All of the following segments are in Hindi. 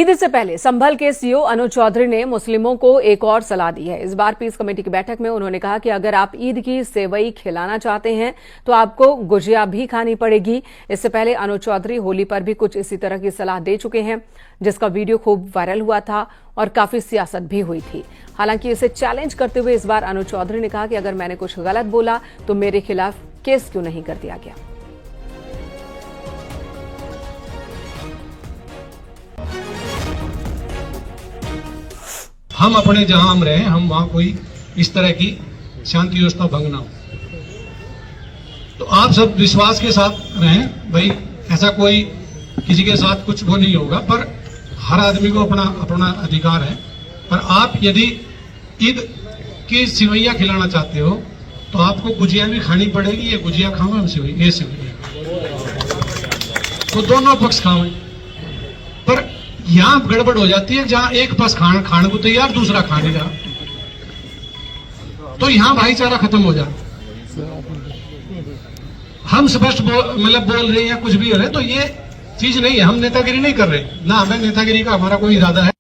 ईद से पहले संभल के सीओ अनुज चौधरी ने मुस्लिमों को एक और सलाह दी है। इस बार पीस कमेटी की बैठक में उन्होंने कहा कि अगर आप ईद की सेवई खिलाना चाहते हैं तो आपको गुजिया भी खानी पड़ेगी। इससे पहले अनुज चौधरी होली पर भी कुछ इसी तरह की सलाह दे चुके हैं, जिसका वीडियो खूब वायरल हुआ था और काफी सियासत भी हुई थी। हालांकि इसे चैलेंज करते हुए इस बार अनुज चौधरी ने कहा कि अगर मैंने कुछ गलत बोला तो मेरे खिलाफ केस क्यों नहीं कर दिया गया। हम अपने जहां हम रहे, हम वहां कोई इस तरह की शांति व्यवस्था भंग ना हो। तो आप सब विश्वास के साथ रहें भाई, ऐसा कोई किसी के साथ कुछ वो नहीं होगा, पर हर आदमी को अपना अपना अधिकार है। पर आप यदि ईद की सिवैया खिलाना चाहते हो तो आपको गुजिया भी खानी पड़ेगी। ये गुजिया खाओ, हम ये सिवैया, तो दोनों पक्ष खाओ। पर यहां गड़बड़ हो जाती है, जहां एक पक्ष खाने को तैयार, दूसरा खाने जा, तो यहां भाईचारा खत्म हो जाए। हम स्पष्ट मतलब बोल रहे हैं, कुछ भी हो रहे, तो ये चीज नहीं है। हम नेतागिरी नहीं कर रहे, ना हमें नेतागिरी का हमारा कोई इरादा है।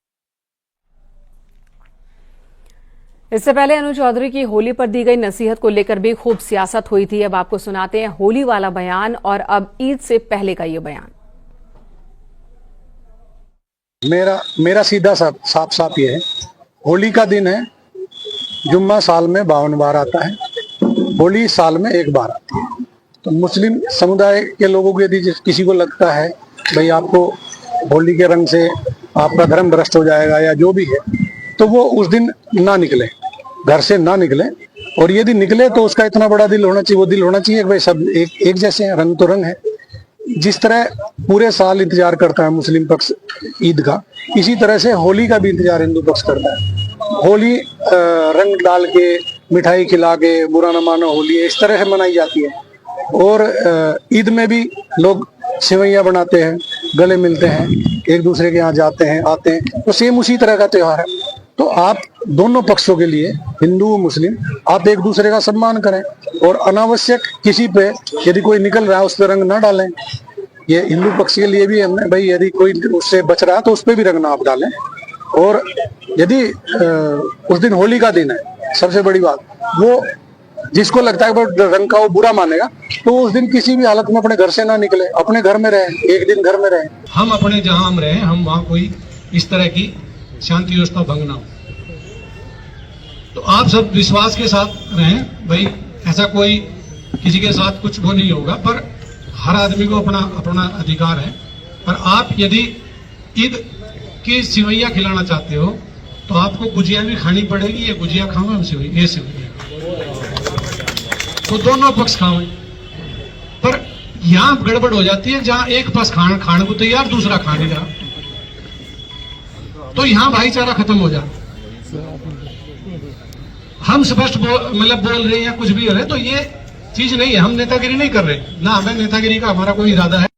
इससे पहले अनुज चौधरी की होली पर दी गई नसीहत को लेकर भी खूब सियासत हुई थी। अब आपको सुनाते हैं होली वाला बयान और अब ईद से पहले का ये बयान। मेरा सीधा साफ ये है, होली का दिन है, जुम्मा साल में 52 बार आता है, होली साल में एक बार आती है। तो मुस्लिम समुदाय के लोगों को यदि किसी को लगता है भाई आपको होली के रंग से आपका धर्म भ्रष्ट हो जाएगा या जो भी है, तो वो उस दिन ना निकले, घर से ना निकले। और यदि निकले तो उसका इतना बड़ा दिल होना चाहिए, वो दिल होना चाहिए कि भाई सब एक जैसे हैं, रंग तो रंग है। जिस तरह पूरे साल इंतजार करता है मुस्लिम पक्ष ईद का, इसी तरह से होली का भी इंतजार हिंदू पक्ष करता है। होली रंग डाल के, मिठाई खिला के, बुरा न मानो होली, इस तरह से मनाई जाती है। और ईद में भी लोग सेवैया बनाते हैं, गले मिलते हैं, एक दूसरे के यहाँ जाते हैं, आते हैं, तो सेम उसी तरह का त्योहार है। तो आप दोनों पक्षों के लिए, हिंदू मुस्लिम, आप एक दूसरे का सम्मान करें और अनावश्यक किसी पे यदि कोई निकल रहा है उस पर रंग ना डालें। ये हिंदू पक्ष के लिए भी हमने भाई, यदि कोई उससे बच रहा है तो उस पर भी रंग ना आप डालें। और यदि उस दिन होली का दिन है, सबसे बड़ी बात, वो जिसको लगता है कि रंग का वो बुरा मानेगा, तो उस दिन किसी भी हालत में अपने घर से ना निकले, अपने घर में रहें, एक दिन घर में रहें। हम अपने जहां हम रहे, हम वहां कोई इस तरह की शांति व्यवस्था भंग ना हो। तो आप सब विश्वास के साथ रहें भाई, ऐसा कोई किसी के साथ कुछ वो नहीं होगा, पर हर आदमी को अपना अपना अधिकार है। पर आप यदि ईद की सिवैया खिलाना चाहते हो तो आपको गुजिया भी खानी पड़ेगी। ये गुजिया खाओ, हम ये सिवैया, तो दोनों पक्ष खाओ। पर यहां गड़बड़ हो जाती है, जहां एक पक्ष खाने को तैयार, दूसरा खाने जा, तो यहां भाईचारा खत्म हो जाए। हम स्पष्ट मतलब बोल रहे हैं, कुछ भी हो रहे, तो ये चीज नहीं है। हम नेतागिरी नहीं कर रहे, ना हमें नेतागिरी का हमारा कोई इरादा है।